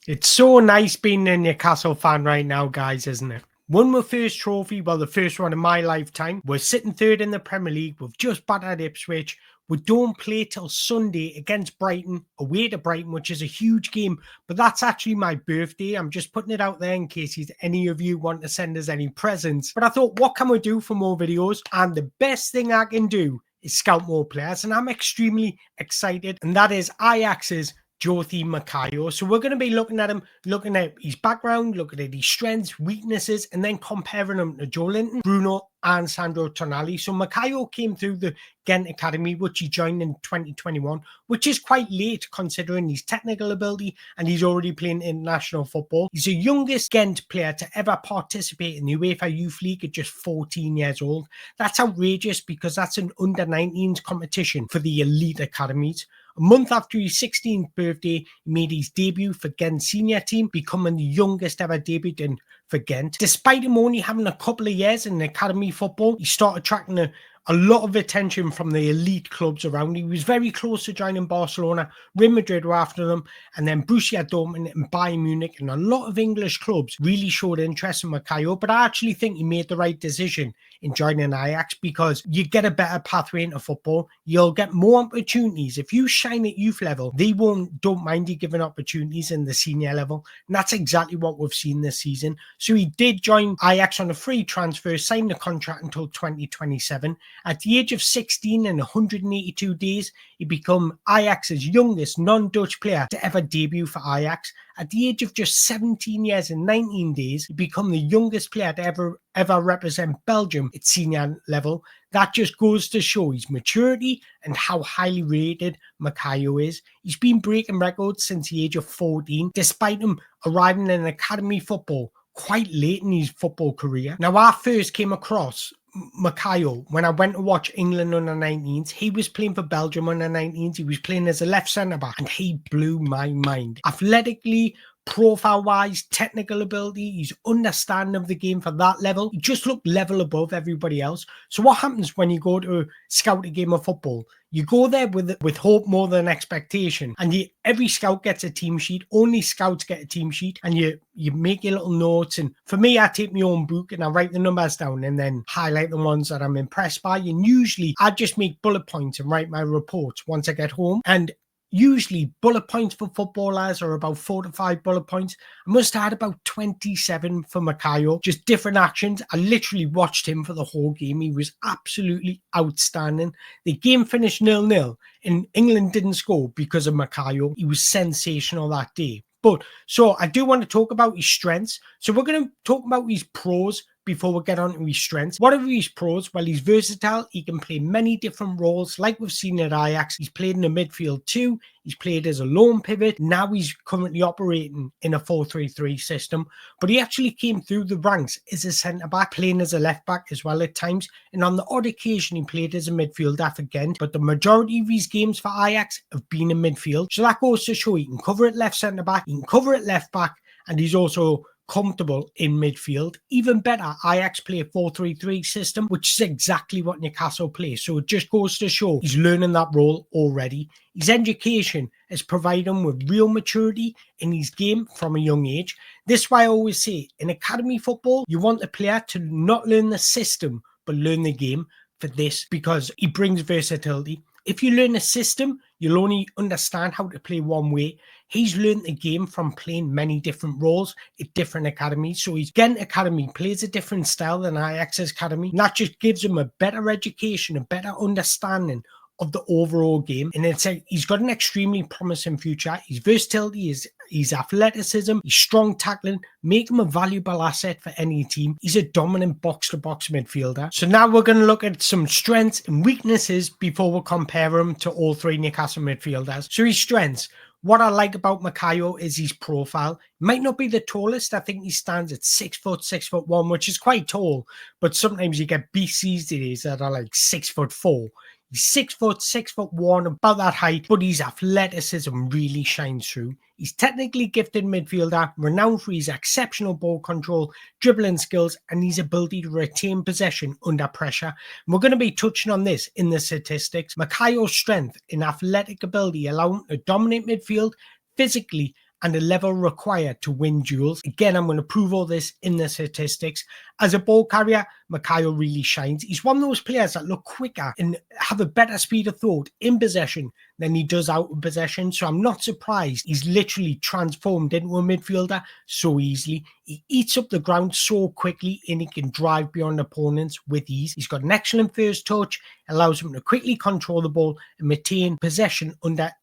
It's so nice being a Newcastle fan right now, guys, isn't it? Won my first trophy, well, the first one in my lifetime. We're sitting third in the Premier League. We've just battered Ipswich. We don't play till Sunday against Brighton, away to Brighton, which is a huge game. But that's actually my birthday. I'm just putting it out there in case any of you want to send us any presents. But I thought, what can we do for more videos? And the best thing I can do is scout more players. And I'm extremely excited. And that is Ajax's Jorthy Mokio. So we're going to be looking at him, looking at his background, looking at his strengths, weaknesses, and then comparing him to Joelinton, Bruno, and Snadro Tonali. So Mokio came through the Ghent Academy, which he joined in 2021, which is quite late considering his technical ability, and he's already playing international football. He's the youngest Ghent player to ever participate in the UEFA Youth League at just 14 years old. That's outrageous because that's an under-19s competition for the elite academies. A month after his 16th birthday, he made his debut for Ghent senior team, becoming the youngest ever debutant for Ghent. Despite him only having a couple of years in academy football, he started attracting a lot of attention from the elite clubs around. He was very close to joining Barcelona. Real Madrid were after them, and then Borussia Dortmund and Bayern Munich, and a lot of English clubs really showed interest in Mokio. But I actually think he made the right decision in joining Ajax because you get a better pathway into football. You'll get more opportunities. If you shine at youth level, they don't mind you giving opportunities in the senior level. And that's exactly what we've seen this season. So he did join Ajax on a free transfer, signed the contract until 2027. At the age of 16 and 182 days, he became Ajax's youngest non-Dutch player to ever debut for Ajax. At the age of just 17 years and 19 days, he became the youngest player to ever represent Belgium at senior level. That just goes to show his maturity and how highly rated Mokio is. He's been breaking records since the age of 14, despite him arriving in academy football quite late in his football career. Now, I first came across Mokio when I went to watch England under 19s. He was playing for Belgium under 19s. He was playing as a left centre back, and he blew my mind. Athletically, profile wise, technical ability, his understanding of the game for that level, he just looked level above everybody else. So what happens when you go to scout a game of football? You go there with hope more than expectation, and every scout gets a team sheet. Only scouts get a team sheet, and you make your little notes. And for me, I take my own book and I write the numbers down and then highlight the ones that I'm impressed by. And usually I just make bullet points and write my reports once I get home. And usually bullet points for footballers are about 4 to 5 bullet points. I must have had about 27 for Mokio, just different actions. I literally watched him for the whole game. He was absolutely outstanding. The game finished 0-0 and England didn't score because of Mokio. He was sensational that day. But so I do want to talk about his strengths. So we're going to talk about his pros before we get on to his strengths. What are his pros? Well, he's versatile. He can play many different roles like we've seen at Ajax. He's played in the midfield too. He's played as a lone pivot. Now he's currently operating in a 4-3-3 system. But he actually came through the ranks as a centre-back, playing as a left-back as well at times. And on the odd occasion, he played as a midfielder for Ghent. But the majority of his games for Ajax have been in midfield. So that goes to show he can cover at left centre-back, he can cover at left-back, and he's also comfortable in midfield. Even better, Ajax play a 4-3-3 system, which is exactly what Newcastle play. So it just goes to show he's learning that role already. His education has provided him with real maturity in his game from a young age. This is why I always say, in academy football, you want the player to not learn the system, but learn the game for this, because he brings versatility. If you learn a system, you'll only understand how to play one way. He's learned the game from playing many different roles at different academies. So his Ghent Academy plays a different style than Ajax's academy. And that just gives him a better education, a better understanding of the overall game. And he's got an extremely promising future. His versatility, his athleticism, his strong tackling make him a valuable asset for any team. He's a dominant box-to-box midfielder. So now we're going to look at some strengths and weaknesses before we compare him to all three Newcastle midfielders. So his strengths. What I like about Mokio is his profile. Might not be the tallest. I think he stands at 6 foot, 6'1", which is quite tall. But sometimes you get BCs days that are like 6'4". He's 6 foot, 6'1", about that height, but his athleticism really shines through. He's technically gifted midfielder, renowned for his exceptional ball control, dribbling skills, and his ability to retain possession under pressure. And we're going to be touching on this in the statistics. Mokio's strength in athletic ability allow him to dominate midfield physically and the level required to win duels. Again, I'm going to prove all this in the statistics. As a ball carrier, Mokio really shines. He's one of those players that look quicker and have a better speed of thought in possession than he does out of possession. So I'm not surprised he's literally transformed into a midfielder so easily. He eats up the ground so quickly and he can drive beyond opponents with ease. He's got an excellent first touch, allows him to quickly control the ball and maintain possession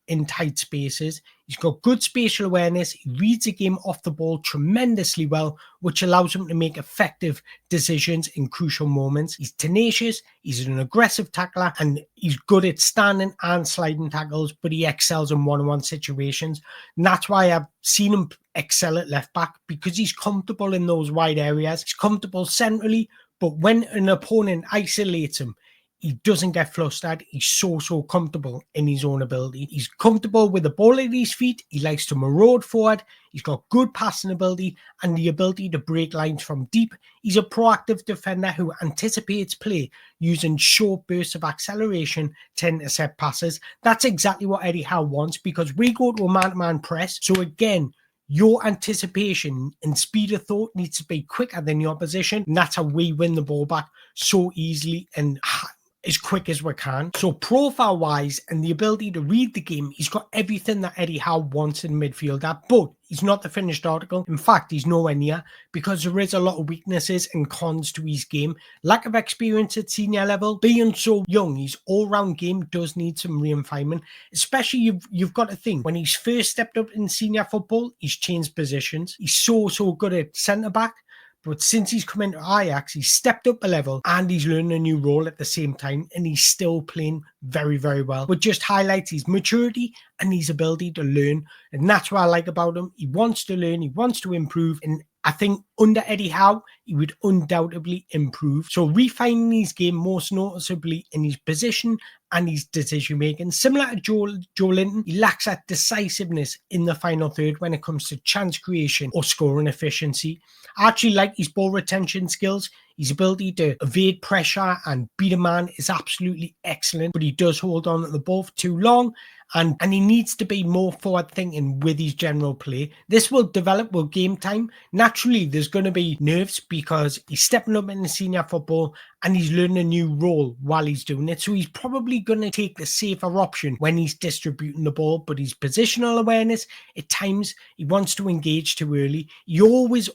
in tight spaces. He's got good spatial awareness. He reads the game off the ball tremendously well, which allows him to make effective decisions in crucial moments. He's tenacious, he's an aggressive tackler, and he's good at standing and sliding tackles, but he excels in one-on-one situations. And that's why I've seen him excel at left back, because he's comfortable in those wide areas. He's comfortable centrally, but when an opponent isolates him, he doesn't get flustered. He's so comfortable in his own ability. He's comfortable with the ball at his feet. He likes to maraud forward. He's got good passing ability and the ability to break lines from deep. He's a proactive defender who anticipates play using short bursts of acceleration to intercept passes. That's exactly what Eddie Howe wants, because we go to a man-to-man press. So again, your anticipation and speed of thought needs to be quicker than your opposition. And that's how we win the ball back so easily and as quick as we can. So profile wise and the ability to read the game, he's got everything that Eddie Howe wants in midfielder, but he's not the finished article. In fact, he's nowhere near, because there is a lot of weaknesses and cons to his game. Lack of experience at senior level, being so young, his all-round game does need some refinement. Especially you've got to think, when he's first stepped up in senior football, he's changed positions. He's so good at centre-back. But since he's come into Ajax, he's stepped up a level and he's learned a new role at the same time, and he's still playing very, very well. But just highlights his maturity and his ability to learn. And that's what I like about him. He wants to learn, he wants to improve. And I think under Eddie Howe, he would undoubtedly improve. So refining his game most noticeably in his position and his decision making. Similar to Joelinton, he lacks that decisiveness in the final third when it comes to chance creation or scoring efficiency. I actually like his ball retention skills. His ability to evade pressure and beat a man is absolutely excellent, but he does hold on to the ball for too long, and he needs to be more forward thinking with his general play. This will develop with game time. Naturally, there's going to be nerves because he's stepping up in senior football and he's learning a new role while he's doing it. So he's probably going to take the safer option when he's distributing the ball, but his positional awareness, at times he wants to engage too early. He always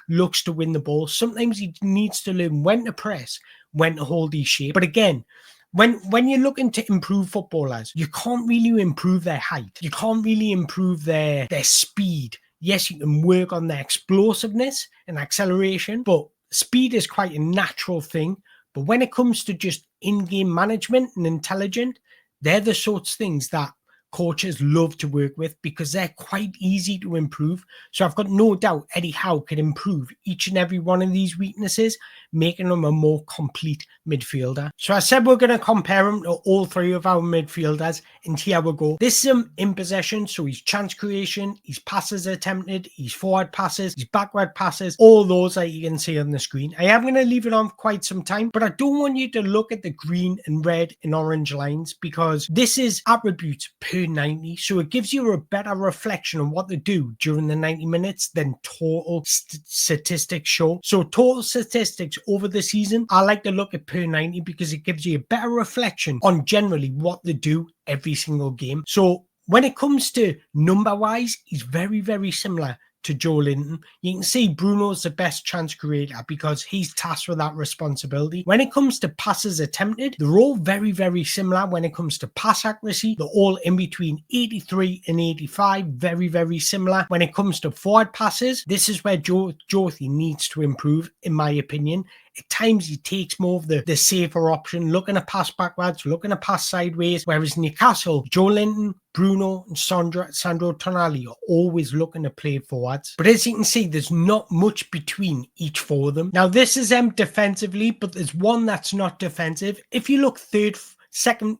looks to win the ball. Sometimes he needs to learn when to press, when to hold his shape. But again, when you're looking to improve footballers, you can't really improve their height. You can't really improve their speed. Yes, you can work on their explosiveness and acceleration, but speed is quite a natural thing. But when it comes to just in-game management and intelligence, they're the sorts of things that coaches love to work with because they're quite easy to improve. So I've got no doubt Eddie Howe can improve each and every one of these weaknesses, making him a more complete midfielder. So I said we're going to compare him to all three of our midfielders, and here we go. This is him in possession, so his chance creation, his passes attempted, his forward passes, his backward passes, all those that you can see on the screen. I am going to leave it on for quite some time, but I don't want you to look at the green and red and orange lines, because this is attributes per 90, so it gives you a better reflection on what to do during the 90 minutes than total statistics show. So total statistics over the season, I like to look at per 90 because it gives you a better reflection on generally what to do every single game. So when it comes to number wise, he's very, very similar to Joelinton. You can see Bruno's the best chance creator because he's tasked with that responsibility. When it comes to passes attempted, they're all very, very similar. When it comes to pass accuracy, they're all in between 83 and 85, very, very similar. When it comes to forward passes, this is where Jorthy needs to improve, in my opinion. At times, he takes more of the safer option, looking to pass backwards, looking to pass sideways, whereas Newcastle, Joelinton, Bruno, and Snadro Tonali are always looking to play forwards. But as you can see, there's not much between each four of them. Now, this is them defensively, but there's one that's not defensive. If you look third from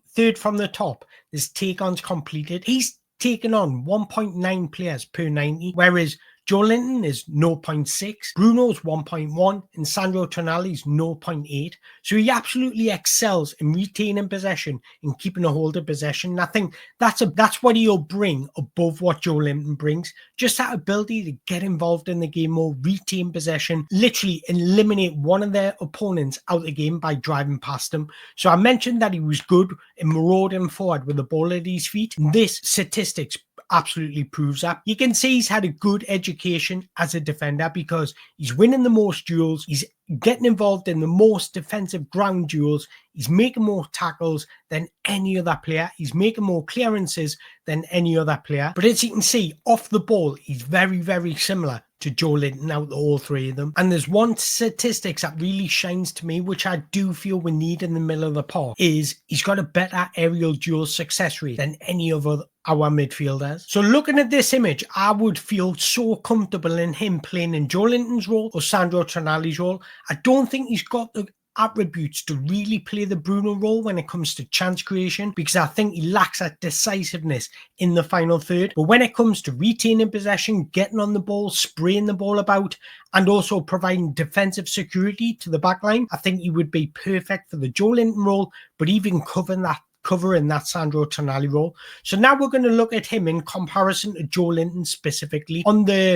the top, there's take-ons completed. He's taken on 1.9 players per 90, whereas Joelinton is 0.6, Bruno's 1.1, and Snadro Tonali is 0.8. So he absolutely excels in retaining possession and keeping a hold of possession. And I think that's what he'll bring above what Joelinton brings. Just that ability to get involved in the game more, retain possession, literally eliminate one of their opponents out of the game by driving past them. So I mentioned that he was good in marauding forward with the ball at his feet. This statistics absolutely proves that. You can see he's had a good education as a defender because he's winning the most duels, he's getting involved in the most defensive ground duels, he's making more tackles than any other player, he's making more clearances than any other player. But as you can see, off the ball, he's very, very similar to Joelinton out of all three of them. And there's one statistics that really shines to me, which I do feel we need in the middle of the park, is he's got a better aerial duel success rate than any of our midfielders. So looking at this image, I would feel so comfortable in him playing in Joelinton's role or Snadro Tonali's role. I don't think he's got the attributes to really play the Bruno role when it comes to chance creation, because I think he lacks that decisiveness in the final third. But when it comes to retaining possession, getting on the ball, spraying the ball about, and also providing defensive security to the backline, I think he would be perfect for the Joelinton role, but even covering that Snadro Tonali role. So now we're going to look at him in comparison to Joelinton specifically.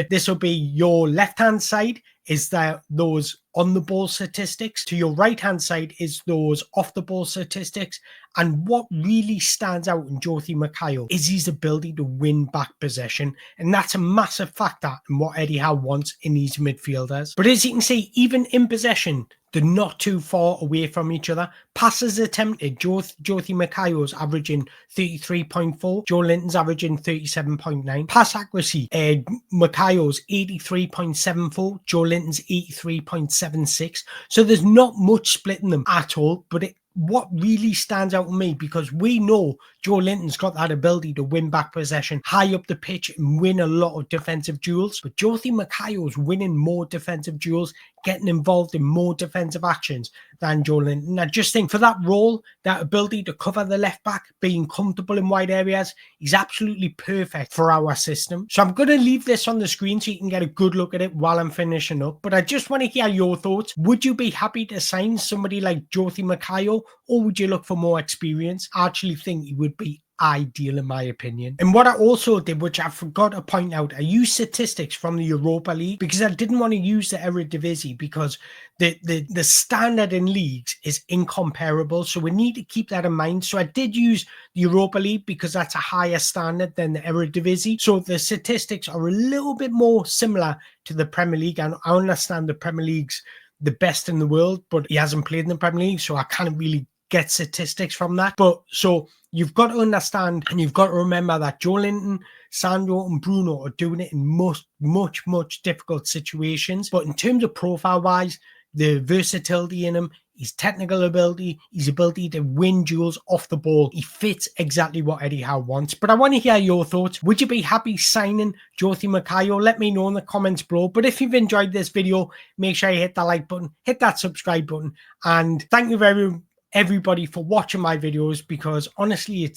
This will be your left-hand side is those on-the-ball statistics. To your right-hand side is those off-the-ball statistics. And what really stands out in Jorthy Mokio is his ability to win back possession. And that's a massive factor in what Eddie Howe wants in these midfielders. But as you can see, even in possession, they're not too far away from each other. Passes attempted, Jorthy Mokio's averaging 33.4, Joelinton's averaging 37.9. Pass accuracy, Mokio's 83.74, Joelinton's 83.76. So there's not much splitting them at all, but what really stands out to me, because we know Joelinton's got that ability to win back possession high up the pitch and win a lot of defensive duels, but Jorthy Mokio's winning more defensive duels, getting involved in more defensive actions than Joelinton. I just think for that role, that ability to cover the left back, being comfortable in wide areas, he's absolutely perfect for our system. So I'm going to leave this on the screen so you can get a good look at it while I'm finishing up. But I just want to hear your thoughts. Would you be happy to sign somebody like Jorthy Mokio, or would you look for more experience? I actually think he would be ideal in my opinion. And what I also did, which I forgot to point out, I used statistics from the Europa League because I didn't want to use the Eredivisie because the standard in leagues is incomparable, so we need to keep that in mind. So I did use the Europa League because that's a higher standard than the Eredivisie, so the statistics are a little bit more similar to the Premier League. And I understand the Premier League's the best in the world, but he hasn't played in the Premier League, so I can't really get statistics from that. But so you've got to understand and you've got to remember that Joelinton, Snadro and Bruno are doing it in much difficult situations. But in terms of profile wise, the versatility in him, his technical ability, his ability to win duels off the ball, he fits exactly what Eddie Howe wants. But I want to hear your thoughts. Would you be happy signing Jorthy Mokio? Let me know in the comments below. But if you've enjoyed this video, make sure you hit that like button, hit that subscribe button, and thank you everybody for watching my videos, because honestly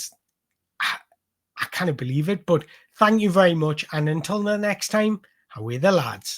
I can't believe it. But thank you very much, and until the next time, away the lads.